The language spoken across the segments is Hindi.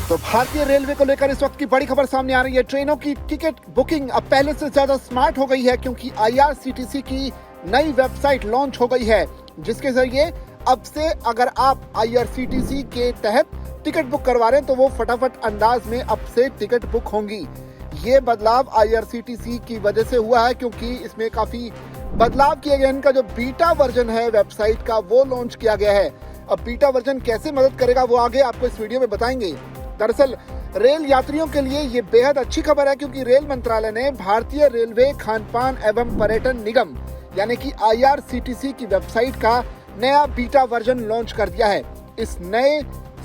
तो भारतीय रेलवे को लेकर इस वक्त की बड़ी खबर सामने आ रही है। ट्रेनों की टिकट बुकिंग अब पहले से ज्यादा स्मार्ट हो गई है, क्योंकि IRCTC की नई वेबसाइट लॉन्च हो गई है, जिसके जरिए अब से अगर आप IRCTC के तहत टिकट बुक करवा रहे हैं तो वो फटाफट अंदाज में अब से टिकट बुक होंगी। ये बदलाव IRCTC की वजह से हुआ है, क्योंकि इसमें काफी बदलाव किए गए। इनका जो बीटा वर्जन है वेबसाइट का वो लॉन्च किया गया है। अब बीटा वर्जन कैसे मदद करेगा वो आगे आपको इस वीडियो में बताएंगे। दरअसल रेल यात्रियों के लिए ये बेहद अच्छी खबर है, क्योंकि रेल मंत्रालय ने भारतीय रेलवे खानपान एवं पर्यटन निगम यानी कि IRCTC की वेबसाइट का नया बीटा वर्जन लॉन्च कर दिया है। इस नए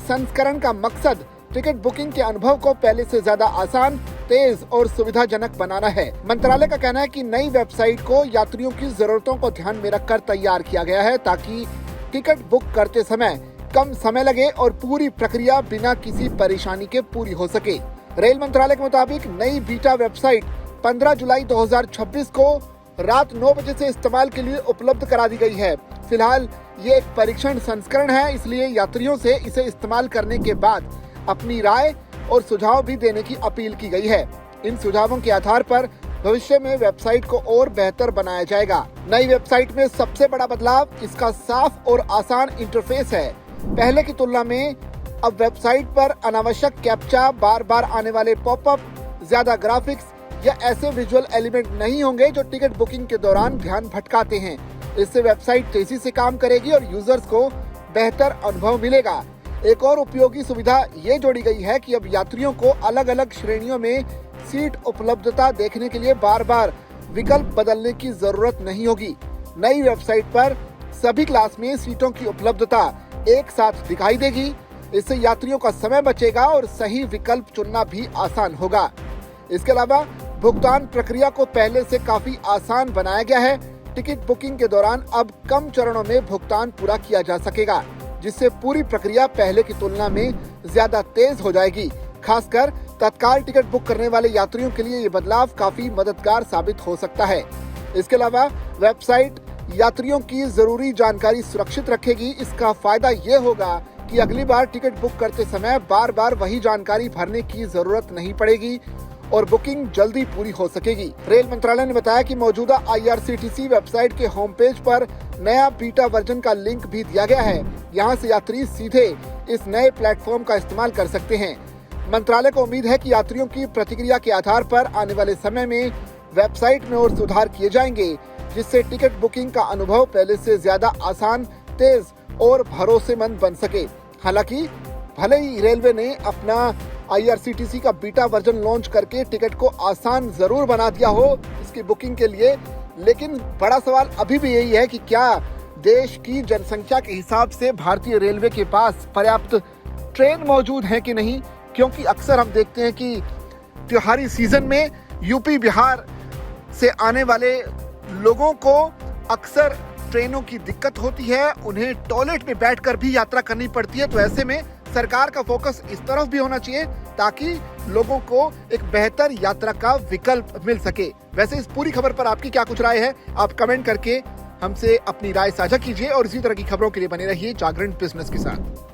संस्करण का मकसद टिकट बुकिंग के अनुभव को पहले से ज्यादा आसान, तेज और सुविधाजनक बनाना है। मंत्रालय का कहना है कि नई वेबसाइट को यात्रियों की जरूरतों को ध्यान में रखकर तैयार किया गया है, ताकि टिकट बुक करते समय कम समय लगे और पूरी प्रक्रिया बिना किसी परेशानी के पूरी हो सके। रेल मंत्रालय के मुताबिक नई बीटा वेबसाइट 15 जुलाई 2026 को रात 9 बजे से इस्तेमाल के लिए उपलब्ध करा दी गई है। फिलहाल ये एक परीक्षण संस्करण है, इसलिए यात्रियों से इसे इस्तेमाल करने के बाद अपनी राय और सुझाव भी देने की अपील की गई है। इन सुझावों के आधार पर भविष्य में वेबसाइट को और बेहतर बनाया जाएगा। नई वेबसाइट में सबसे बड़ा बदलाव इसका साफ और आसान इंटरफेस है। पहले की तुलना में अब वेबसाइट पर अनावश्यक कैप्चा, बार बार आने वाले पॉपअप, ज्यादा ग्राफिक्स या ऐसे विजुअल एलिमेंट नहीं होंगे जो टिकट बुकिंग के दौरान ध्यान भटकाते हैं। इससे वेबसाइट तेजी से काम करेगी और यूजर्स को बेहतर अनुभव मिलेगा। एक और उपयोगी सुविधा ये जोड़ी गई है कि अब यात्रियों को अलग अलग श्रेणियों में सीट उपलब्धता देखने के लिए बार बार विकल्प बदलने की जरूरत नहीं होगी। नई वेबसाइट पर सभी क्लास में सीटों की उपलब्धता एक साथ दिखाई देगी। इससे यात्रियों का समय बचेगा और सही विकल्प चुनना भी आसान होगा। इसके अलावा भुगतान प्रक्रिया को पहले से काफी आसान बनाया गया है। टिकट बुकिंग के दौरान अब कम चरणों में भुगतान पूरा किया जा सकेगा, जिससे पूरी प्रक्रिया पहले की तुलना में ज्यादा तेज हो जाएगी। खासकर तत्काल टिकट बुक करने वाले यात्रियों के लिए ये बदलाव काफी मददगार साबित हो सकता है। इसके अलावा वेबसाइट यात्रियों की जरूरी जानकारी सुरक्षित रखेगी। इसका फायदा ये होगा कि अगली बार टिकट बुक करते समय बार बार वही जानकारी भरने की जरूरत नहीं पड़ेगी और बुकिंग जल्दी पूरी हो सकेगी। रेल मंत्रालय ने बताया कि मौजूदा IRCTC वेबसाइट के होम पेज पर नया बीटा वर्जन का लिंक भी दिया गया है। यहाँ से यात्री सीधे इस नए प्लेटफॉर्म का इस्तेमाल कर सकते हैं। मंत्रालय को उम्मीद है कि यात्रियों की प्रतिक्रिया के आधार पर आने वाले समय में वेबसाइट में और सुधार किए जाएंगे, जिससे टिकट बुकिंग का अनुभव पहले से ज्यादा आसान, तेज और भरोसेमंद बन सके। हालांकि भले ही रेलवे ने अपना IRCTC का बीटा वर्जन लॉन्च करके टिकट को आसान जरूर बना दिया हो इसकी बुकिंग के लिए, लेकिन बड़ा सवाल अभी भी यही है कि क्या देश की जनसंख्या के हिसाब से भारतीय रेलवे के पास पर्याप्त ट्रेन मौजूद हैं कि नहीं। क्योंकि अक्सर हम देखते हैं कि त्योहारी सीजन में यूपी बिहार से आने वाले लोगों को अक्सर ट्रेनों की दिक्कत होती है, उन्हें टॉयलेट में बैठकर भी यात्रा करनी पड़ती है। तो ऐसे में सरकार का फोकस इस तरफ भी होना चाहिए, ताकि लोगों को एक बेहतर यात्रा का विकल्प मिल सके। वैसे इस पूरी खबर पर आपकी क्या कुछ राय है, आप कमेंट करके हमसे अपनी राय साझा कीजिए और इसी तरह की खबरों के लिए बने रहिए जागरण बिजनेस के साथ।